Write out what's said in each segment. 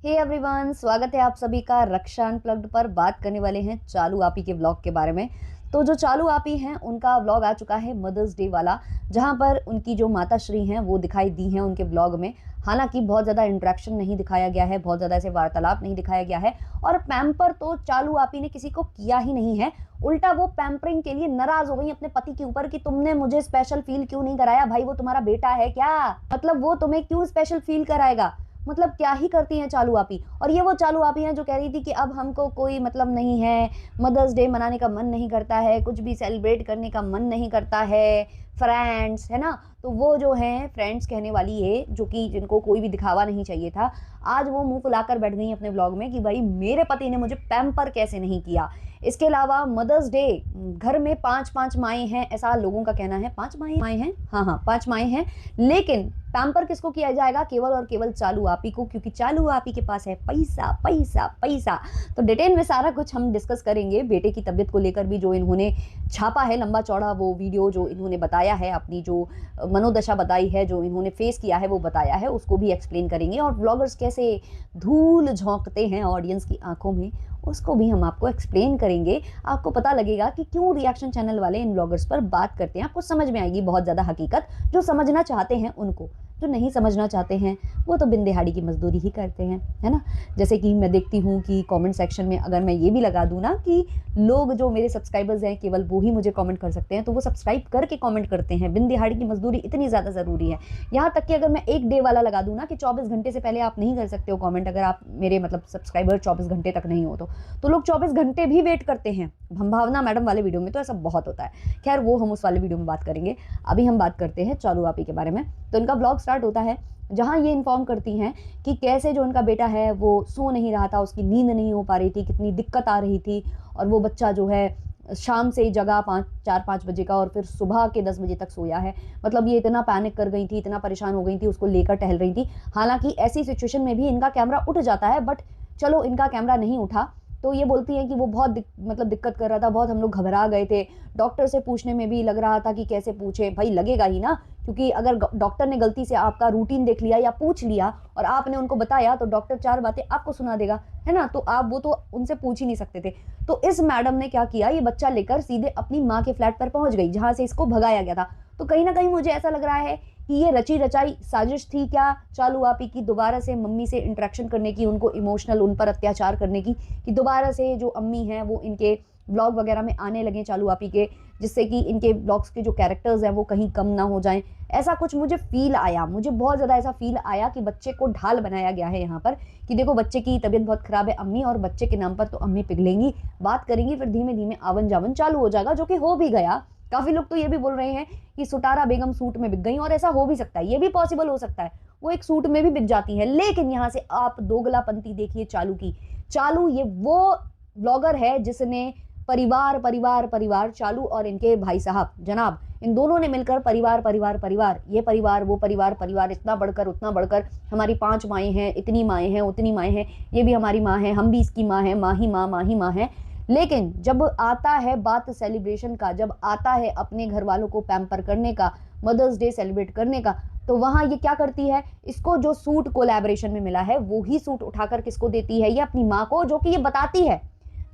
Hey everyone, स्वागत है आप सभी का रक्षा अनप्लग्ड पर। बात करने वाले हैं चालू आपी के व्लॉग के बारे में। तो जो चालू आपी हैं उनका व्लॉग आ चुका है मदर्स डे वाला, जहां पर उनकी जो माता श्री हैं वो दिखाई दी हैं उनके व्लॉग में। हालांकि बहुत ज़्यादा इंटरेक्शन नहीं दिखाया गया है, बहुत ज़्यादा ऐसे वार्तालाप नहीं दिखाया गया है, और पैम्पर तो चालू आपी ने किसी को किया ही नहीं है। उल्टा वो पैम्परिंग के लिए नाराज हो गई अपने पति के ऊपर कि तुमने मुझे स्पेशल फील क्यों नहीं कराया। भाई वो तुम्हारा बेटा है क्या? मतलब वो तुम्हें क्यों स्पेशल फील कराएगा? मतलब क्या ही करती हैं चालू आपी। और ये वो चालू आपी हैं जो कह रही थी कि अब हमको कोई मतलब नहीं है, मदर्स डे मनाने का मन नहीं करता है, कुछ भी सेलिब्रेट करने का मन नहीं करता है, फ्रेंड्स है ना। तो वो जो हैं फ्रेंड्स कहने वाली है, जो कि जिनको कोई भी दिखावा नहीं चाहिए था, आज वो मुंह फुलाकर बैठ गई अपने ब्लॉग में कि भाई मेरे पति ने मुझे पैम्पर कैसे नहीं किया। इसके अलावा मदर्स डे, घर में 5-5 माएँ हैं ऐसा लोगों का कहना है। 5 माएँ हैं, हाँ 5 माएँ हैं, लेकिन पैम्पर किसको किया जाएगा? केवल और केवल चालू आपी को, क्योंकि चालू आपी के पास है पैसा पैसा पैसा। तो डिटेल में सारा कुछ हम डिस्कस करेंगे, बेटे की तबीयत को लेकर भी जो इन्होंने छापा है लंबा चौड़ा वो वीडियो, जो इन्होंने बताया है, अपनी जो मनोदशा बताई है, जो इन्होंने फेस किया है वो बताया है, उसको भी एक्सप्लेन करेंगे। और ब्लॉगर्स कैसे धूल झोंकते हैं ऑडियंस की आंखों में, उसको भी हम आपको एक्सप्लेन करेंगे। आपको पता लगेगा कि क्यों रिएक्शन चैनल वाले इन ब्लॉगर्स पर बात करते हैं। आपको समझ में आएगी बहुत ज़्यादा हकीकत, जो समझना चाहते हैं उनको। जो नहीं समझना चाहते हैं वो तो बिन दिहाड़ी की मजदूरी ही करते हैं, है ना। जैसे कि मैं देखती हूँ कि कमेंट सेक्शन में अगर मैं ये भी लगा दूँ ना कि लोग जो मेरे सब्सक्राइबर्स हैं केवल वो ही मुझे कमेंट कर सकते हैं, तो वो सब्सक्राइब करके कमेंट करते हैं। बिन दिहाड़ी की मजदूरी इतनी ज़्यादा ज़रूरी है। यहाँ तक कि अगर मैं एक डे वाला लगा दूँ ना कि 24 घंटे से पहले आप नहीं कर सकते हो कमेंट, अगर आप मेरे मतलब सब्सक्राइबर 24 घंटे तक नहीं हो तो लोग 24 घंटे भी वेट करते हैं। हम भावना मैडम वाले वीडियो में तो ऐसा बहुत होता है। खैर वो हम उस वाले वीडियो में बात करेंगे। अभी हम बात करते हैं चालू आपी के बारे में। तो इनका ब्लॉग स्टार्ट होता है जहाँ ये इन्फॉर्म करती हैं कि कैसे जो उनका बेटा है वो सो नहीं रहा था, उसकी नींद नहीं हो पा रही थी, कितनी दिक्कत आ रही थी, और वो बच्चा जो है शाम से जगा 4-5 बजे का और फिर सुबह के 10 बजे तक सोया है। मतलब ये इतना पैनिक कर गई थी, इतना परेशान हो गई थी, उसको लेकर टहल रही थी। हालांकि ऐसी सिचुएशन में भी इनका कैमरा उठ जाता है, बट चलो इनका कैमरा नहीं उठा। तो ये बोलती हैं कि वो बहुत मतलब दिक्कत कर रहा था, बहुत हम लोग घबरा गए थे। डॉक्टर से पूछने में भी लग रहा था कि कैसे पूछे, भाई लगेगा ही ना, क्योंकि अगर डॉक्टर ने गलती से आपका रूटीन देख लिया या पूछ लिया और आपने उनको बताया तो डॉक्टर 4 बातें आपको सुना देगा, है ना। तो आप वो तो उनसे पूछ ही नहीं सकते थे। तो इस मैडम ने क्या किया, ये बच्चा लेकर सीधे अपनी माँ के फ्लैट पर पहुंच गई जहां से इसको भगाया गया था। तो कहीं ना कहीं मुझे ऐसा लग रहा है कि ये रची रचाई साजिश थी क्या चालू आपी की, दोबारा से मम्मी से इंटरेक्शन करने की, उनको इमोशनल उन पर अत्याचार करने की, कि दोबारा से जो अम्मी हैं वो इनके ब्लॉग वगैरह में आने लगे चालू आपी के, जिससे कि इनके ब्लॉग्स के जो कैरेक्टर्स हैं वो कहीं कम ना हो जाएं। ऐसा कुछ मुझे फील आया, मुझे बहुत ज़्यादा ऐसा फील आया कि बच्चे को ढाल बनाया गया है यहाँ पर, कि देखो बच्चे की तबीयत बहुत ख़राब है अम्मी, और बच्चे के नाम पर तो अम्मी पिघलेंगी, बात करेंगी, फिर धीमे धीमे आवन जावन चालू हो जाएगा, जो कि हो भी गया। काफ़ी लोग तो ये भी बोल रहे हैं कि सुटारा बेगम सूट में बिक गई, और ऐसा हो भी सकता है, ये भी पॉसिबल हो सकता है, वो एक सूट में भी बिक जाती है। लेकिन यहाँ से आप दोगलापंती देखिए चालू की। चालू ये वो ब्लॉगर है जिसने परिवार परिवार परिवार, चालू और इनके भाई साहब जनाब, इन दोनों ने मिलकर परिवार परिवार परिवार, ये परिवार वो परिवार, परिवार इतना बढ़कर उतना बढ़कर, हमारी 5 माएँ हैं, इतनी माएँ हैं, उतनी माएँ हैं, ये भी हमारी माँ है, हम भी इसकी माँ है, माँ ही माँ, माँ ही माँ है। लेकिन जब आता है बात सेलिब्रेशन का, जब आता है अपने घर वालों को पैम्पर करने का, मदर्स डे सेलिब्रेट करने का, तो वहाँ ये क्या करती है, इसको जो सूट कोलैबोरेशन में मिला है वो ही सूट उठाकर किसको देती है, ये अपनी माँ को, जो कि ये बताती है,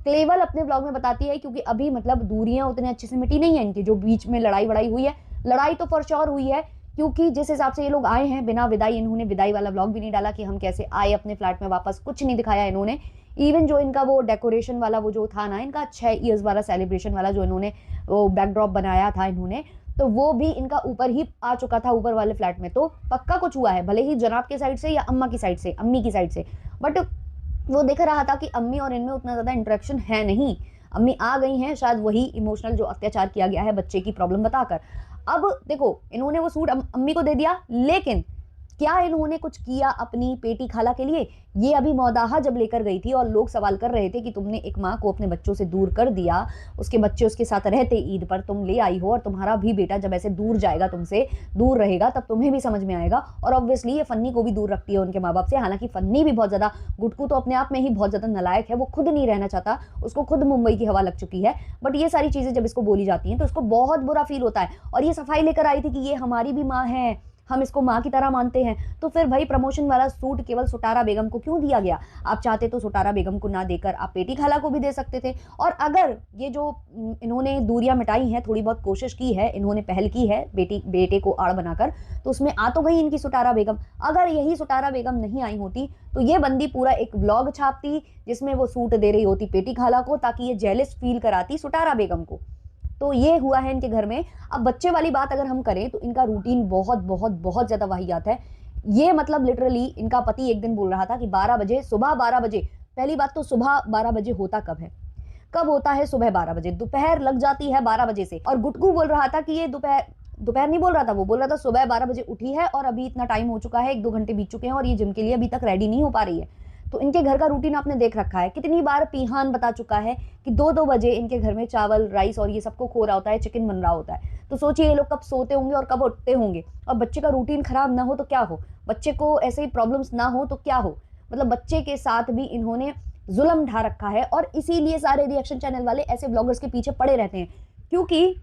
केवल अपने ब्लॉग में बताती है, क्योंकि अभी मतलब दूरियां उतने अच्छे से मिटी नहीं है इनकी। जो बीच में लड़ाई वड़ाई हुई है, लड़ाई तो फॉर श्योर हुई है, क्योंकि जिस हिसाब से ये लोग आए हैं बिना विदाई, इन्होंने विदाई वाला ब्लॉग भी नहीं डाला कि हम कैसे आए अपने फ्लैट में वापस, कुछ नहीं दिखाया इन्होंने। इवन जो इनका वो डेकोरेशन वाला वो जो था ना, इनका 6 ईयर्स वाला सेलिब्रेशन वाला जो इन्होंने वो बैकड्रॉप बनाया था इन्होंने, तो वो भी इनका ऊपर ही आ चुका था, ऊपर वाले फ्लैट में। तो पक्का कुछ हुआ है, भले ही जनाब के साइड से या अम्मा की साइड से, अम्मी की साइड से, बट वो दिख रहा था कि अम्मी और इनमें उतना ज़्यादा इंटरेक्शन है नहीं। अम्मी आ गई हैं, शायद वही इमोशनल जो अत्याचार किया गया है बच्चे की प्रॉब्लम बताकर। अब देखो इन्होंने वो सूट अम्मी को दे दिया, लेकिन क्या इन्होंने कुछ किया अपनी पेटी खाला के लिए? ये अभी मौदाहा जब लेकर गई थी और लोग सवाल कर रहे थे कि तुमने एक माँ को अपने बच्चों से दूर कर दिया, उसके बच्चे उसके साथ रहते ईद पर, तुम ले आई हो, और तुम्हारा भी बेटा जब ऐसे दूर जाएगा, तुमसे दूर रहेगा, तब तुम्हें भी समझ में आएगा। और ऑब्वियसली ये फन्नी को भी दूर रखती है उनके माँ बाप से। हालांकि फन्नी भी बहुत ज़्यादा, गुटकू तो अपने आप में ही बहुत ज़्यादा नालायक है, वो खुद नहीं रहना चाहता, उसको खुद मुंबई की हवा लग चुकी है। बट ये सारी चीज़ें जब इसको बोली जाती हैं तो इसको बहुत बुरा फील होता है, और ये सफाई लेकर आई थी कि ये हमारी भी माँ है, हम इसको माँ की तरह मानते हैं, तो फिर भाई प्रमोशन वाला सूट केवल सुटारा बेगम को क्यों दिया गया? आप चाहते तो सुटारा बेगम को ना देकर आप पेटी खाला को भी दे सकते थे। और अगर ये जो इन्होंने दूरियां मिटाई हैं, थोड़ी बहुत कोशिश की है, इन्होंने पहल की है बेटे को आड़ बनाकर, तो उसमें आ तो गई इनकी सुटारा बेगम। अगर यही सुटारा बेगम नहीं आई होती तो ये बंदी पूरा एक व्लॉग छापती जिसमें वो सूट दे रही होती पेटी खाला को, ताकि ये जेलस फील कराती सुटारा बेगम को। तो ये हुआ है इनके घर में। अब बच्चे वाली बात अगर हम करें तो इनका रूटीन बहुत बहुत बहुत ज्यादा वाहियात है। ये मतलब लिटरली इनका पति एक दिन बोल रहा था कि 12 बजे, सुबह 12 बजे, पहली बात तो सुबह 12 बजे होता कब है? कब होता है सुबह 12 बजे? दोपहर लग जाती है 12 बजे से। और गुटकू बोल रहा था कि ये दोपहर नहीं बोल रहा था, वो बोल रहा था सुबह 12 बजे उठी है और अभी इतना टाइम हो चुका है, 1-2 घंटे बीत चुके हैं और ये जिम के लिए अभी तक रेडी नहीं हो पा रही है। तो इनके घर का रूटीन आपने देख रखा है। कितनी बार पीहान बता चुका है कि 2-2 बजे इनके घर में चावल, राइस और ये सबको खो रहा होता है, चिकन बन रहा होता है। तो सोचिए ये लोग कब सोते होंगे और कब उठते होंगे। और बच्चे का रूटीन खराब ना हो तो क्या हो, बच्चे को ऐसे ही प्रॉब्लम्स ना हो तो क्या हो। मतलब बच्चे के साथ भी इन्होंने जुल्म ढा रखा है और इसीलिए सारे रिएक्शन चैनल वाले ऐसे ब्लॉगर्स के पीछे पड़े रहते हैं, क्योंकि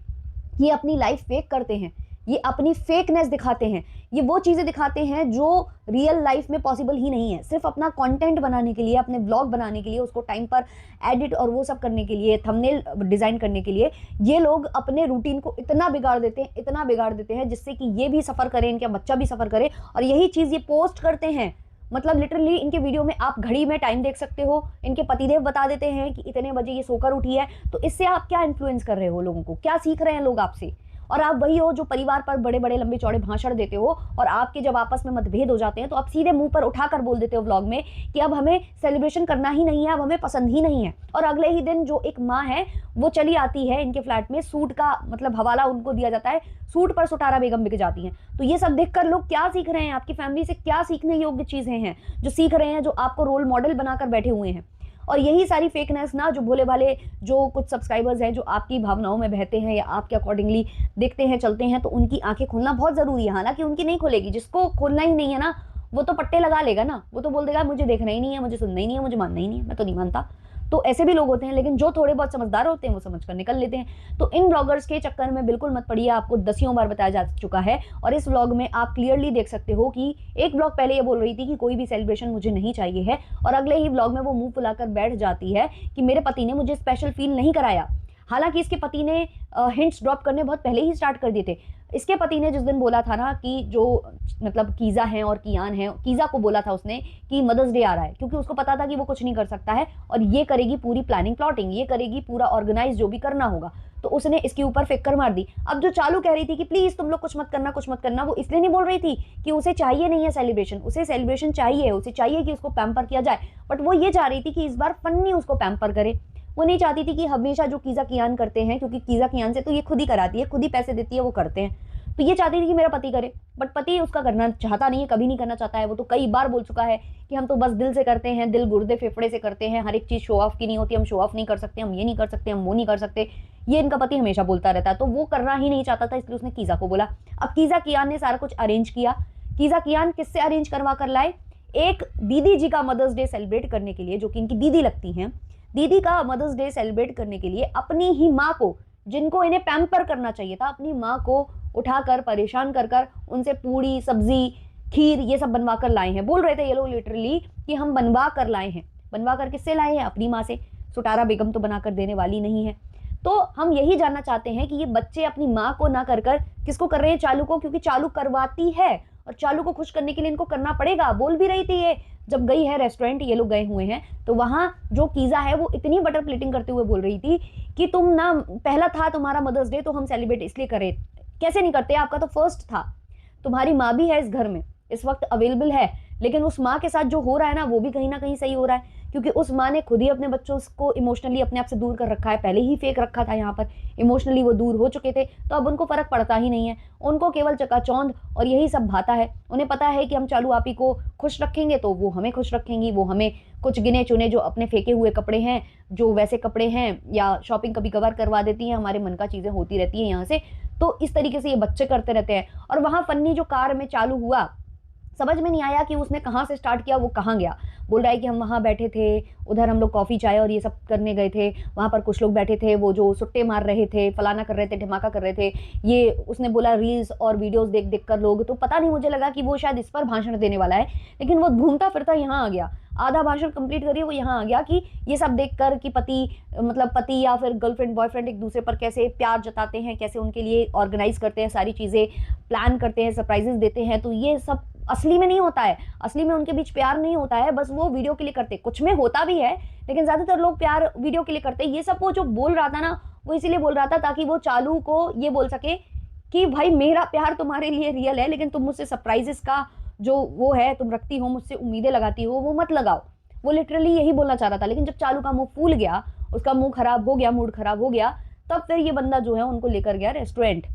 ये अपनी लाइफ फेक करते हैं, ये अपनी फेकनेस दिखाते हैं, ये वो चीज़ें दिखाते हैं जो रियल लाइफ में पॉसिबल ही नहीं है। सिर्फ अपना कंटेंट बनाने के लिए, अपने ब्लॉग बनाने के लिए, उसको टाइम पर एडिट और वो सब करने के लिए, थंबनेल डिज़ाइन करने के लिए ये लोग अपने रूटीन को इतना बिगाड़ देते हैं, इतना बिगाड़ देते हैं जिससे कि ये भी सफ़र करें, इनका बच्चा भी सफ़र करे। और यही चीज़ ये पोस्ट करते हैं। मतलब लिटरली इनके वीडियो में आप घड़ी में टाइम देख सकते हो, इनके पतिदेव बता देते हैं कि इतने बजे ये सोकर उठी है। तो इससे आप क्या इन्फ्लुएंस कर रहे हो लोगों को? क्या सीख रहे हैं लोग आपसे? और आप वही हो जो परिवार पर बड़े बड़े लंबे चौड़े भाषण देते हो और आपके जब आपस में मतभेद हो जाते हैं तो आप सीधे मुंह पर उठाकर बोल देते हो व्लॉग में कि अब हमें सेलिब्रेशन करना ही नहीं है, अब हमें पसंद ही नहीं है। और अगले ही दिन जो एक माँ है वो चली आती है इनके फ्लैट में, सूट का मतलब हवाला उनको दिया जाता है, सूट पर सुटारा बेगम बिक जाती हैं। तो ये सब देखकर लोग क्या सीख रहे हैं? आपकी फैमिली से क्या सीखने योग्य चीजें हैं जो सीख रहे हैं, जो आपको रोल मॉडल बनाकर बैठे हुए हैं? और यही सारी फेकनेस ना, जो भोले भाले जो कुछ सब्सक्राइबर्स हैं जो आपकी भावनाओं में बहते हैं या आपके अकॉर्डिंगली देखते हैं चलते हैं, तो उनकी आंखें खोलना बहुत ज़रूरी है। हालांकि उनकी नहीं खोलेगी, जिसको खोलना ही नहीं है ना वो तो पट्टे लगा लेगा ना, वो तो बोल देगा मुझे देखना ही नहीं है, मुझे सुनना ही नहीं है, मुझे मानना ही नहीं है, मैं तो नहीं मानता। तो ऐसे भी लोग होते हैं, लेकिन जो थोड़े बहुत समझदार होते हैं वो समझ कर निकल लेते हैं। तो इन ब्लॉगर्स के चक्कर में बिल्कुल मत पड़िए, आपको दसियों बार बताया जा चुका है। और इस व्लॉग में आप क्लियरली देख सकते हो कि एक ब्लॉग पहले ये बोल रही थी कि कोई भी सेलिब्रेशन मुझे नहीं चाहिए है, और अगले ही व्लॉग में वो मुंह फुलाकर बैठ जाती है कि मेरे पति ने मुझे स्पेशल फील नहीं कराया। हालांकि इसके पति ने हिंट्स ड्रॉप करने बहुत पहले ही स्टार्ट कर दिए थे। इसके पति ने जिस दिन बोला था ना कि जो मतलब कीज़ा हैं और कियान हैं, कीज़ा को बोला था उसने कि मदर्स डे आ रहा है, क्योंकि उसको पता था कि वो कुछ नहीं कर सकता है और ये करेगी पूरी प्लानिंग प्लॉटिंग, ये करेगी पूरा ऑर्गेनाइज जो भी करना होगा। तो उसने इसके ऊपर फेंक कर मार दी। अब जो चालू कह रही थी कि प्लीज तुम लोग कुछ मत करना, कुछ मत करना, वो इसलिए नहीं बोल रही थी कि उसे चाहिए नहीं है सेलिब्रेशन, उसे सेलिब्रेशन चाहिए, उसे चाहिए कि उसको पैम्पर किया जाए, बट वो ये चाह रही थी कि इस बार फन्नी उसको पैम्पर करे। वो नहीं चाहती थी कि हमेशा जो कीज़ा कियान करते हैं, क्योंकि कीज़ा कियान से तो ये खुद ही कराती है, खुद ही पैसे देती है, वो करते हैं, तो ये चाहती थी कि मेरा पति करे, बट पति उसका करना चाहता नहीं है, कभी नहीं करना चाहता है। वो तो कई बार बोल चुका है कि हम तो बस दिल से करते हैं, दिल गुर्दे फेफड़े से करते हैं, हर एक चीज़ शो ऑफ की नहीं होती, हम शो ऑफ नहीं कर सकते, हम ये नहीं कर सकते, हम वो नहीं कर सकते, ये इनका पति हमेशा बोलता रहता है। तो वो करना ही नहीं चाहता था, इसलिए उसने कीज़ा को बोला। अब कीज़ा कियान ने सारा कुछ अरेंज किया। कीज़ा कियान किससे अरेंज करवा कर लाए? एक दीदी जी का मदर्स डे सेलिब्रेट करने के लिए, जो कि इनकी दीदी लगती हैं, दीदी का मदर्स डे सेलिब्रेट करने के लिए अपनी ही माँ को, जिनको इन्हें पैम्पर करना चाहिए था, अपनी माँ को उठाकर परेशान कर कर उनसे पूड़ी सब्जी खीर ये सब बनवा कर लाए हैं। बोल रहे थे ये लोग लिटरली कि हम बनवा कर लाए हैं। बनवा कर किससे लाए हैं? अपनी माँ से। सुटारा बेगम तो बनाकर देने वाली नहीं है। तो हम यही जानना चाहते हैं कि ये बच्चे अपनी माँ को ना कर कर किसको कर रहे हैं? चालू को, क्योंकि चालू करवाती है और चालू को खुश करने के लिए इनको करना पड़ेगा। बोल भी रही थी ये, जब गई है रेस्टोरेंट, ये लोग गए हुए हैं, तो वहाँ जो कीज़ा है वो इतनी बटर प्लेटिंग करते हुए बोल रही थी कि तुम ना, पहला था तुम्हारा मदर्स डे तो हम सेलिब्रेट इसलिए करें। कैसे नहीं करते? आपका तो फर्स्ट था। तुम्हारी माँ भी है इस घर में, इस वक्त अवेलेबल है, लेकिन उस माँ के साथ जो हो रहा है ना वो भी कहीं ना कहीं सही हो रहा है, क्योंकि उस माँ ने खुद ही अपने बच्चों को इमोशनली अपने आप से दूर कर रखा है। पहले ही फेक रखा था, यहाँ पर इमोशनली वो दूर हो चुके थे, तो अब उनको फर्क पड़ता ही नहीं है। उनको केवल चकाचौंध और यही सब भाता है। उन्हें पता है कि हम चालू आपी को खुश रखेंगे तो वो हमें खुश रखेंगी, वो हमें कुछ गिने चुने जो अपने फेंके हुए कपड़े हैं, जो वैसे कपड़े हैं, या शॉपिंग कभी कभार करवा देती हैं, हमारे मन का चीज़ें होती रहती हैं यहाँ से। तो इस तरीके से ये बच्चे करते रहते हैं। और वहाँ फन्नी जो कार में चालू हुआ, समझ में नहीं आया कि उसने कहाँ से स्टार्ट किया, वो कहाँ गया। बोल रहा है कि हम वहाँ बैठे थे, उधर हम लोग कॉफ़ी चाय और ये सब करने गए थे, वहाँ पर कुछ लोग बैठे थे, वो जो सुट्टे मार रहे थे, फलाना कर रहे थे, ढिमाका कर रहे थे। ये उसने बोला रील्स और वीडियोस देख देख कर लोग, तो पता नहीं, मुझे लगा कि वो शायद इस पर भाषण देने वाला है, लेकिन वो घूमता फिरता यहाँ आ गया। आधा भाषण कंप्लीट करिए वो यहाँ आ गया कि ये सब देखकर कि पति या फिर गर्लफ्रेंड बॉयफ्रेंड एक दूसरे पर कैसे प्यार जताते हैं, कैसे उनके लिए ऑर्गेनाइज करते हैं, सारी चीज़ें प्लान करते हैं, सरप्राइजेस देते हैं, तो ये सब असली में नहीं होता है। असली में उनके बीच प्यार नहीं होता है, बस वो वीडियो के लिए करते। कुछ में होता भी है, लेकिन ज़्यादातर लोग प्यार वीडियो के लिए करते। ये सब वो जो बोल रहा था ना, वो इसीलिए बोल रहा था ताकि वो चालू को ये बोल सके कि भाई मेरा प्यार तुम्हारे लिए रियल है, लेकिन तुम मुझसे सरप्राइजेस का जो वो है तुम रखती हो, मुझसे उम्मीदें लगाती हो, वो मत लगाओ। वो लिटरली यही बोलना चाह रहा था। लेकिन जब चालू का मुंह फूल गया, उसका मुंह खराब हो गया, मूड खराब हो गया, तब फिर ये बंदा जो है उनको लेकर गया रेस्टोरेंट।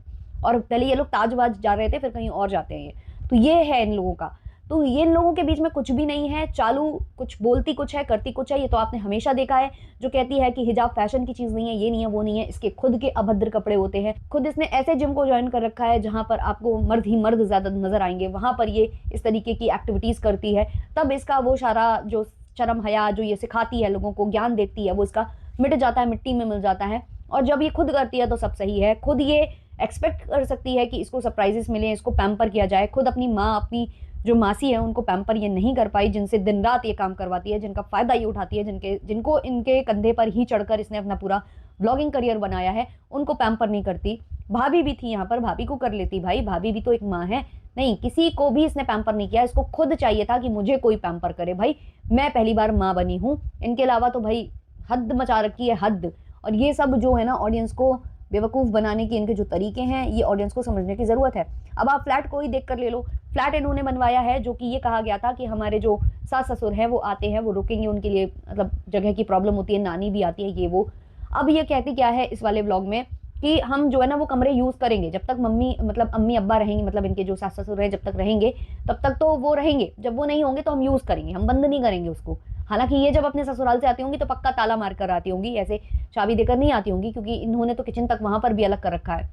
और पहले ये लोग ताजवाज जा रहे थे, फिर कहीं और जाते हैं ये। तो ये है इन लोगों का। तो ये इन लोगों के बीच में कुछ भी नहीं है। चालू कुछ बोलती कुछ है, करती कुछ है, ये तो आपने हमेशा देखा है। जो कहती है कि हिजाब फैशन की चीज़ नहीं है, ये नहीं है, वो नहीं है, इसके खुद के अभद्र कपड़े होते हैं। खुद इसने ऐसे जिम को ज्वाइन कर रखा है जहाँ पर आपको मर्द ही मर्द ज़्यादा नजर आएंगे, वहाँ पर ये इस तरीके की एक्टिविटीज़ करती है। तब इसका वो सारा जो शर्म हया जो ये सिखाती है, लोगों को ज्ञान देती है, वो इसका मिट जाता है, मिट्टी में मिल जाता है। और जब ये खुद करती है तो सब सही है। खुद ये एक्सपेक्ट कर सकती है कि इसको सरप्राइजेस मिले, इसको पैम्पर किया जाए। खुद अपनी माँ, अपनी जो मासी है, उनको पैम्पर ये नहीं कर पाई, जिनसे दिन रात ये काम करवाती है, जिनका फ़ायदा ये उठाती है, जिनको इनके कंधे पर ही चढ़कर इसने अपना पूरा ब्लॉगिंग करियर बनाया है, उनको पैम्पर नहीं करती। भाभी भी थी यहाँ पर, भाभी को कर लेती भाई, भाभी भी तो एक माँ है। नहीं, किसी को भी इसने पैम्पर नहीं किया। इसको खुद चाहिए था कि मुझे कोई पैम्पर करे। भाई मैं पहली बार माँ बनी हूँ, इनके अलावा तो भाई हद मचा रखी है, हद। और ये सब जो है ना, ऑडियंस को बेवकूफ़ बनाने के इनके जो तरीके हैं, ये ऑडियंस को समझने की ज़रूरत है। अब आप फ्लैट को ही देख कर ले लो। फ्लैट इन्होंने बनवाया है जो कि ये कहा गया था कि हमारे जो सास ससुर हैं वो आते हैं, वो रुकेंगे, उनके लिए मतलब जगह की प्रॉब्लम होती है, नानी भी आती है, ये वो। अब ये कहती क्या है इस वाले व्लॉग में कि हम जो है ना वो कमरे यूज़ करेंगे जब तक अम्मी अब्बा रहेंगे, मतलब इनके जो सास ससुर हैं जब तक रहेंगे तब तक तो वो रहेंगे, जब वो नहीं होंगे तो हम यूज़ करेंगे, हम बंद नहीं करेंगे उसको। हालांकि ये जब अपने ससुराल से आती होंगी तो पक्का ताला मार कर आती होंगी, ऐसे चाबी देकर नहीं आती होंगी, क्योंकि इन्होंने तो किचन तक वहां पर भी अलग कर रखा है।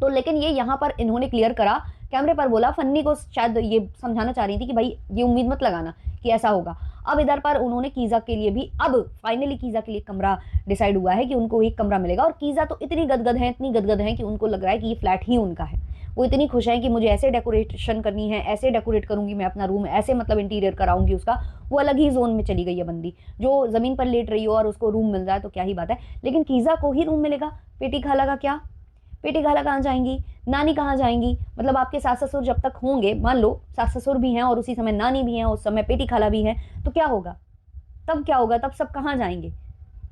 तो लेकिन ये यहाँ पर इन्होंने क्लियर करा, कैमरे पर बोला। फन्नी को शायद ये समझाना चाह रही थी कि भाई ये उम्मीद मत लगाना कि ऐसा होगा। अब इधर पर उन्होंने कीज़ा के लिए भी, अब फाइनली कीज़ा के लिए कमरा डिसाइड हुआ है कि उनको एक कमरा मिलेगा। और कीज़ा तो इतनी गदगद है, इतनी गदगद है कि उनको लग रहा है कि ये फ्लैट ही उनका है। वो इतनी खुश है कि मुझे ऐसे डेकोरेशन करनी है, ऐसे डेकोरेट करूंगी मैं अपना रूम, ऐसे मतलब इंटीरियर कराऊंगी उसका। वो अलग ही जोन में चली गई है बंदी। जो ज़मीन पर लेट रही हो और उसको रूम मिल जाए तो क्या ही बात है, लेकिन कीज़ा को ही रूम मिलेगा। पेटी खाला का क्या? पेटी खाला कहाँ जाएंगी? नानी कहाँ जाएंगी? मतलब आपके सास ससुर जब तक होंगे, मान लो सास ससुर भी हैं और उसी समय नानी भी हैं, उस समय पेटी खाला भी हैं, तो क्या होगा? तब क्या होगा? तब सब कहाँ जाएंगे?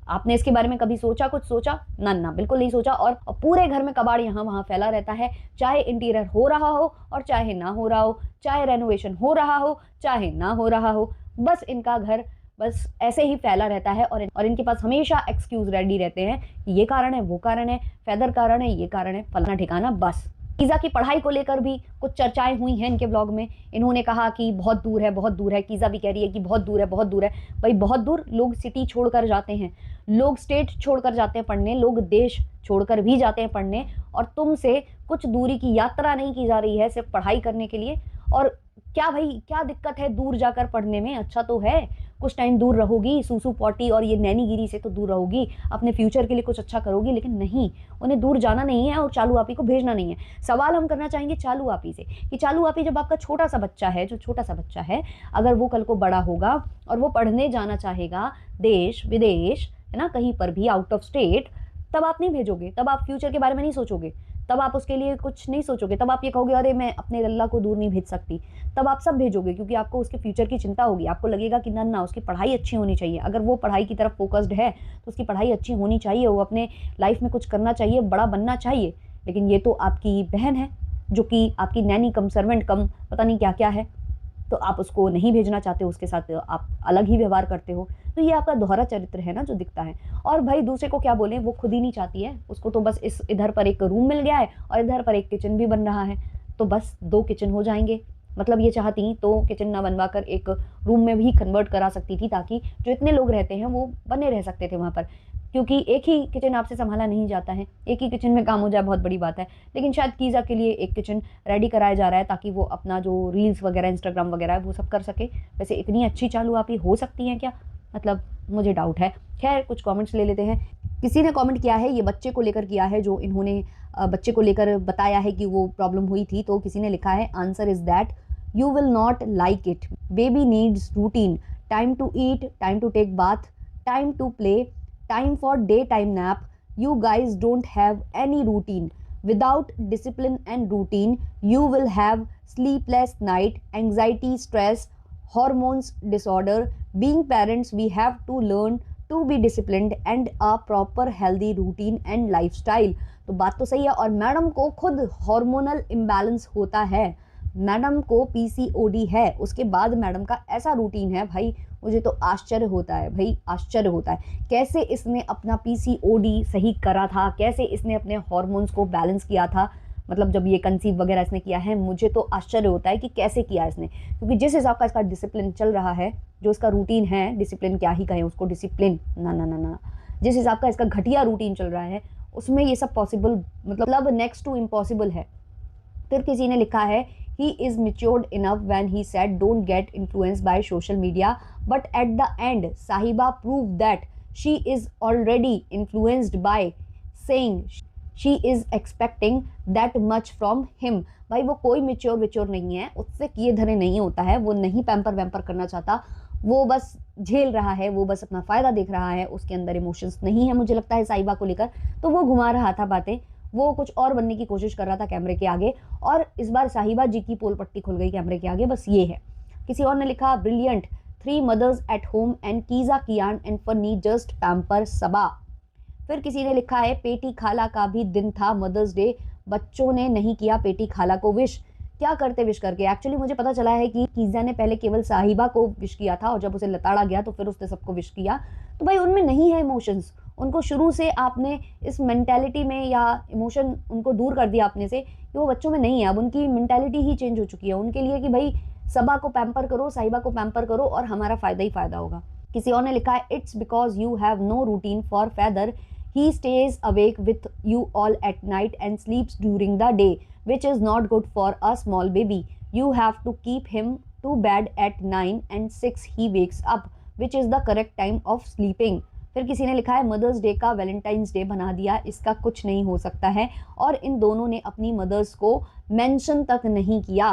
आपने इसके बारे में कभी सोचा? कुछ सोचा? ना ना, बिल्कुल नहीं सोचा। और पूरे घर में कबाड़ यहाँ वहाँ फैला रहता है, चाहे इंटीरियर हो रहा हो और चाहे ना हो रहा हो, चाहे रेनोवेशन हो रहा हो चाहे ना हो रहा हो, बस इनका घर बस ऐसे ही फैला रहता है। और इनके पास हमेशा एक्सक्यूज रेडी रहते हैं, ये कारण है, वो कारण है, फेदर कारण है, ये कारण है, फलाना ठिकाना। बस कीज़ा की पढ़ाई को लेकर भी कुछ चर्चाएं हुई हैं इनके ब्लॉग में। इन्होंने कहा कि बहुत दूर है, बहुत दूर है। कीज़ा भी कह रही है कि बहुत दूर है, बहुत दूर है। भाई बहुत दूर, लोग सिटी छोड़कर जाते हैं, लोग स्टेट छोड़कर जाते हैं पढ़ने, लोग देश छोड़कर भी जाते हैं पढ़ने। और तुमसे कुछ दूरी की यात्रा नहीं की जा रही है सिर्फ पढ़ाई करने के लिए। और क्या भाई, क्या दिक्कत है दूर जाकर पढ़ने में? अच्छा तो है, कुछ टाइम दूर रहोगी, सूसू पॉटी और ये नैनीगिरी से तो दूर रहोगी, अपने फ्यूचर के लिए कुछ अच्छा करोगी। लेकिन नहीं, उन्हें दूर जाना नहीं है और चालू आपी को भेजना नहीं है। सवाल हम करना चाहेंगे चालू आपी से कि चालू आपी, जब आपका छोटा सा बच्चा है, जो छोटा सा बच्चा है, अगर वो कल को बड़ा होगा और वो पढ़ने जाना चाहेगा देश विदेश, है ना, कहीं पर भी आउट ऑफ स्टेट, तब आप नहीं भेजोगे? तब आप फ्यूचर के बारे में नहीं सोचोगे? तब आप उसके लिए कुछ नहीं सोचोगे? तब आप ये कहोगे अरे मैं अपने लल्ला को दूर नहीं भेज सकती? तब आप सब भेजोगे, क्योंकि आपको उसके फ्यूचर की चिंता होगी। आपको लगेगा कि ना ना, उसकी पढ़ाई अच्छी होनी चाहिए। अगर वो पढ़ाई की तरफ फोकस्ड है तो उसकी पढ़ाई अच्छी होनी चाहिए, वो अपने लाइफ में कुछ करना चाहिए, बड़ा बनना चाहिए। लेकिन ये तो आपकी बहन है जो कि आपकी नैनी कम सर्वेंट कम पता नहीं क्या क्या है, तो आप उसको नहीं भेजना चाहते हो, उसके साथ आप अलग ही व्यवहार करते हो। तो ये आपका दोहरा चरित्र है ना जो दिखता है। और भाई दूसरे को क्या बोलें, वो खुद ही नहीं चाहती है, उसको तो बस इधर पर एक रूम मिल गया है और इधर पर एक किचन भी बन रहा है, तो बस 2 किचन हो जाएंगे। मतलब ये चाहती तो किचन ना बनवा कर एक रूम में भी कन्वर्ट करा सकती थी, ताकि जो इतने लोग रहते हैं वो बने रह सकते थे वहाँ पर। क्योंकि एक ही किचन आपसे संभाला नहीं जाता है, एक ही किचन में काम हो जाए बहुत बड़ी बात है। लेकिन शायद कीज़ा के लिए एक किचन रेडी कराया जा रहा है ताकि वो अपना जो रील्स वगैरह, इंस्टाग्राम वगैरह है वो सब कर सके। वैसे इतनी अच्छी चालू आप ही हो सकती हैं क्या? मतलब मुझे डाउट है। खैर कुछ कमेंट्स ले लेते हैं। किसी ने कमेंट किया है, ये बच्चे को लेकर किया है, जो इन्होंने बच्चे को लेकर बताया है कि वो प्रॉब्लम हुई थी। तो किसी ने लिखा है, answer is that you will not like it. Baby needs routine, time to eat, time to take bath, time to play, time for daytime nap. You guys don't have any routine. Without discipline and routine, you will have sleepless night, anxiety, stress, hormones disorder. Being parents, we have to learn to be disciplined and a proper healthy routine and lifestyle. तो बात तो सही है, और madam को खुद hormonal imbalance होता है, मैडम को पीसीओडी है, उसके बाद मैडम का ऐसा रूटीन है भाई, मुझे तो आश्चर्य होता है भाई, आश्चर्य होता है कैसे इसने अपना पीसीओडी सही करा था, कैसे इसने अपने हार्मोन्स को बैलेंस किया था। मतलब जब ये कंसीव वगैरह इसने किया है, मुझे तो आश्चर्य होता है कि कैसे किया इसने, क्योंकि जिस हिसाब का इसका डिसिप्लिन चल रहा है, जो इसका रूटीन है, डिसिप्लिन क्या ही कहें उसको, डिसिप्लिन ना ना ना ना, जिस हिसाब का इसका घटिया रूटीन चल रहा है, उसमें ये सब पॉसिबल, मतलब नेक्स्ट टू इम्पॉसिबल है। फिर किसी ने लिखा है, he is matured enough when he said don't get influenced by social media, but at the end Sahiba proved that she is already influenced by saying she is expecting that much from him। भाई वो कोई mature नहीं है, उससे किए धरे नहीं होता है, वो नहीं पैम्पर वैम्पर करना चाहता, वो बस झेल रहा है, वो बस अपना फ़ायदा देख रहा है, उसके अंदर इमोशंस नहीं है मुझे लगता है साहिबा को लेकर। तो वो घुमा रहा था बातें, वो कुछ और बनने की कोशिश कर रहा था कैमरे के आगे, और इस बार साहिबा जी की पोल पट्टी खुल गई कैमरे के आगे, बस ये है। किसी और ने लिखा, brilliant, 3 mothers at home and Keeza Kiyan and funny just pamper Saba. फिर किसी ने लिखा है, पेटी खाला का भी दिन था मदर्स डे, बच्चों ने नहीं किया पेटी खाला को विश। क्या करते विश करके? एक्चुअली मुझे पता चला है कि कीज़ा ने पहले केवल साहिबा को विश किया था, और जब उसे लताड़ा गया तो फिर उसने सबको विश किया। तो भाई उनमें नहीं है इमोशंस, उनको शुरू से आपने इस मेंटालिटी में या इमोशन उनको दूर कर दिया अपने से कि वो बच्चों में नहीं है। अब उनकी मेंटालिटी ही चेंज हो चुकी है उनके लिए कि भाई सबा को पैम्पर करो, साहिबा को पैम्पर करो, और हमारा फ़ायदा ही फ़ायदा होगा। किसी और ने लिखा है, it's because you have no routine for father, he stays awake with you all at night and sleeps during the day, which is not good for a small baby. You have to keep him to bed at 9 and 6 he wakes up, which is the correct time of sleeping। फिर किसी ने लिखा है, mother's day का Valentine's day बना दिया, इसका कुछ नहीं हो सकता है, और इन दोनों ने अपनी मदर्स को मेंशन तक नहीं किया।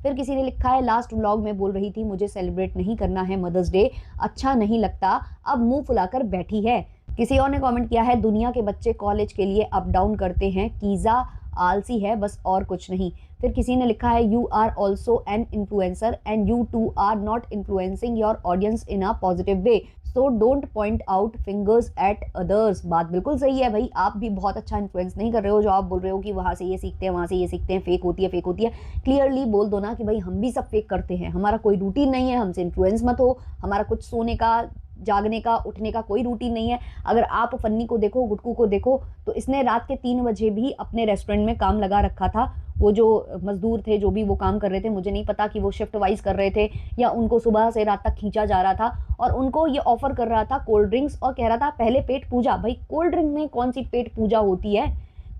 फिर किसी ने लिखा है, लास्ट व्लॉग में बोल रही थी मुझे सेलिब्रेट नहीं करना है मदर्स डे, अच्छा नहीं लगता, अब मुंह फुलाकर बैठी है। किसी और ने कमेंट किया है, दुनिया के बच्चे कॉलेज के लिए अप डाउन करते हैं, कीज़ा आलसी है बस और कुछ नहीं। फिर किसी ने लिखा है, you are also an influencer and you too are not influencing your audience in a positive way, so don't point out fingers at others. बात बिल्कुल सही है भाई, आप भी बहुत अच्छा इन्फ्लुएंस नहीं कर रहे हो, जो आप बोल रहे हो कि वहाँ से ये सीखते हैं, वहाँ से ये सीखते हैं, फेक होती है, फेक होती है। क्लियरली बोल दो ना कि भाई हम भी सब फेक करते हैं, हमारा कोई रूटीन नहीं है, हमसे इन्फ्लुएंस मत हो, हमारा कुछ सोने का, जागने का, उठने का कोई रूटीन नहीं है। अगर आप फन्नी को देखो, गुटकू को देखो, तो इसने रात के 3 बजे भी अपने रेस्टोरेंट में काम लगा रखा था। वो जो मजदूर थे, जो भी वो काम कर रहे थे, मुझे नहीं पता कि वो शिफ्ट वाइज कर रहे थे या उनको सुबह से रात तक खींचा जा रहा था, और उनको ये ऑफर कर रहा था कोल्ड ड्रिंक्स, और कह रहा था पहले पेट पूजा। भाई कोल्ड ड्रिंक में कौन सी पेट पूजा होती है?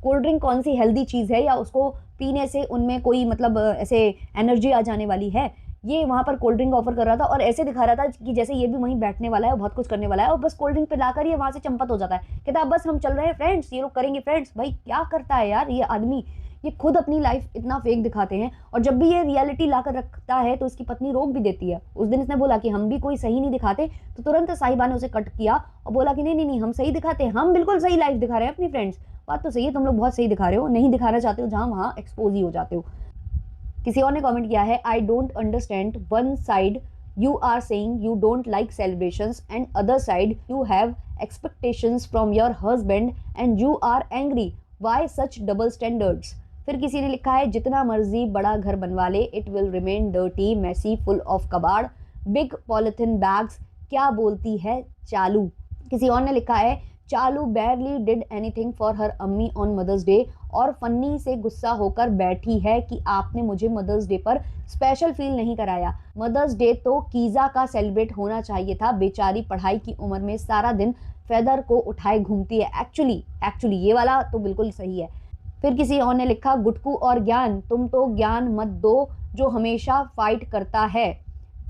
कोल्ड ड्रिंक कौन सी हेल्दी चीज़ है, या उसको पीने से उनमें कोई मतलब ऐसे एनर्जी आ जाने वाली है? ये वहाँ पर कोल्ड ड्रिंक ऑफर कर रहा था और ऐसे दिखा रहा था कि जैसे ये भी वहीं बैठने वाला है और बहुत कुछ करने वाला है, और बस कोल्ड ड्रिंक पे लाकर ये वहाँ से चंपत हो जाता है, कहता है बस हम चल रहे हैं फ्रेंड्स, ये लोग करेंगे फ्रेंड्स। भाई क्या करता है यार ये आदमी, ये खुद अपनी लाइफ इतना फेक दिखाते हैं, और जब भी ये रियलिटी लाकर रखता है तो इसकी पत्नी रोक भी देती है। उस दिन इसने बोला कि हम भी कोई सही नहीं दिखाते, तो तुरंत साहिबा ने उसे कट किया और बोला कि नहीं नहीं नहीं, हम सही दिखाते हैं, हम बिल्कुल सही लाइफ दिखा रहे हैं अपनी फ्रेंड्स। बात तो सही है, तुम लोग बहुत सही दिखा रहे हो, नहीं दिखाना चाहते हो जहाँ वहाँ एक्सपोज ही हो जाते हो। किसी और ने कमेंट किया है, I don't understand, one side you are saying you don't like celebrations and other side you have expectations from your husband and you are angry, why such double standards। फिर किसी ने लिखा है, जितना मर्जी बड़ा घर बनवा ले, it will remain dirty, messy, full of कबाड़, big polythene bags, क्या बोलती है चालू। किसी और ने लिखा है, चालू barely did anything for her अम्मी on Mother's Day, और फन्नी से गुस्सा होकर बैठी है कि आपने मुझे मदर्स डे पर स्पेशल फील नहीं कराया। मदर्स डे तो कीज़ा का सेलिब्रेट होना चाहिए था। बेचारी पढ़ाई की उम्र में सारा दिन फेदर को उठाए घूमती है। एक्चुअली ये वाला तो बिल्कुल सही है। फिर किसी और ने लिखा, गुटकू और ज्ञान, तुम तो ज्ञान मत दो जो हमेशा फाइट करता है।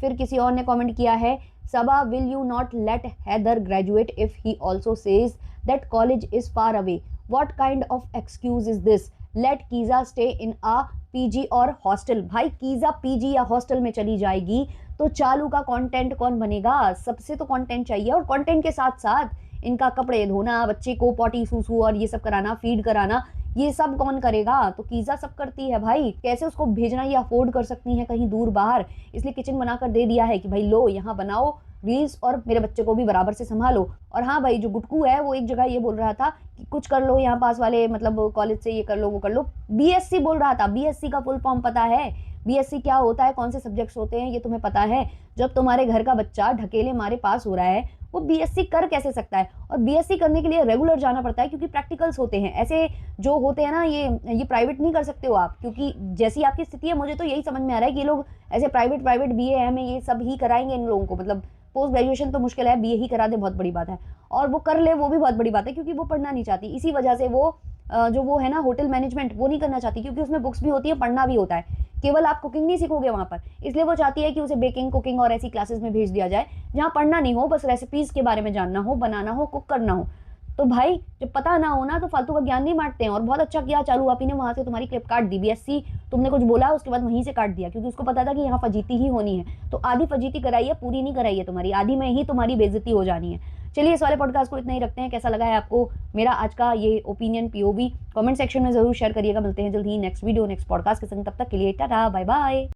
फिर किसी और ने कमेंट किया है, Saba will you not let Haider graduate if he also says that college is far away, what kind of excuse is this, let Keeza stay in a PG और हॉस्टल। भाई कीज़ा पीजी या हॉस्टल में चली जाएगी तो चालू का कंटेंट कौन बनेगा? सबसे तो कंटेंट चाहिए, और कंटेंट के साथ साथ इनका कपड़े धोना, बच्चे को पॉटी सूसू और ये सब कराना, फीड कराना, ये सब कौन करेगा? तो कीज़ा सब करती है भाई। कैसे उसको भेजना ये अफोर्ड कर सकती हैं कहीं दूर बाहर? इसलिए किचन बनाकर दे दिया है कि भाई लो यहाँ बनाओ रील्स और मेरे बच्चे को भी बराबर से संभालो। और हाँ भाई, जो गुटकू है वो एक जगह ये बोल रहा था कि कुछ कर लो यहाँ पास वाले मतलब कॉलेज से, ये कर लो वो कर लो। बीएससी बोल रहा था। बीएससी का फुल फॉर्म पता है? बीएससी क्या होता है, कौन से सब्जेक्ट्स होते हैं, ये तुम्हें पता है? जब तुम्हारे घर का बच्चा ढकेले मारे पास हो रहा है, वो बीएससी कर कैसे सकता है? और बीएससी करने के लिए रेगुलर जाना पड़ता है क्योंकि प्रैक्टिकल्स होते हैं। ऐसे जो होते हैं ना, ये प्राइवेट नहीं कर सकते हो आप, क्योंकि जैसी आपकी स्थिति है मुझे तो यही समझ में आ रहा है कि ये लोग ऐसे प्राइवेट बीए एमए ये सब ही कराएंगे इन लोगों को। मतलब पोस्ट ग्रेजुएशन तो मुश्किल है, बीए ही करा दे बहुत बड़ी बात है, और वो कर ले वो भी बहुत बड़ी बात है, क्योंकि वो पढ़ना नहीं चाहती। इसी वजह से वो जो वो है ना होटल मैनेजमेंट, वो नहीं करना चाहती क्योंकि उसमें बुक्स भी होती है, पढ़ना भी होता है। केवल आप कुकिंग नहीं सीखोगे वहाँ पर, इसलिए वो चाहती है कि उसे बेकिंग, कुकिंग और ऐसी क्लासेस में भेज दिया जाए जहाँ पढ़ना नहीं हो, बस रेसिपीज के बारे में जानना हो, बनाना हो, कुक करना हो। तो भाई जब पता ना हो ना तो फालतू का ज्ञान नहीं बांटते हैं। और बहुत अच्छा किया चालू आपी ने, वहाँ से तुम्हारी क्लिप काट दी। बीएससी तुमने कुछ बोला उसके बाद वहीं से काट दिया, क्योंकि उसको पता था कि यहाँ फजीती ही होनी है। तो आधी फजीती कराई है, पूरी नहीं कराई है तुम्हारी, आधी में ही तुम्हारी बेइज्जती हो जानी है। चलिए इस वाले पॉडकास्ट को इतना ही रखते हैं। कैसा लगा है आपको मेरा आज का ये ओपिनियन पीओवी? कमेंट सेक्शन में जरूर शेयर करिएगा। मिलते हैं जल्द ही नेक्स्ट वीडियो नेक्स्ट पॉडकास्ट के संग, तब तक के लिए टाटा बाय बाय।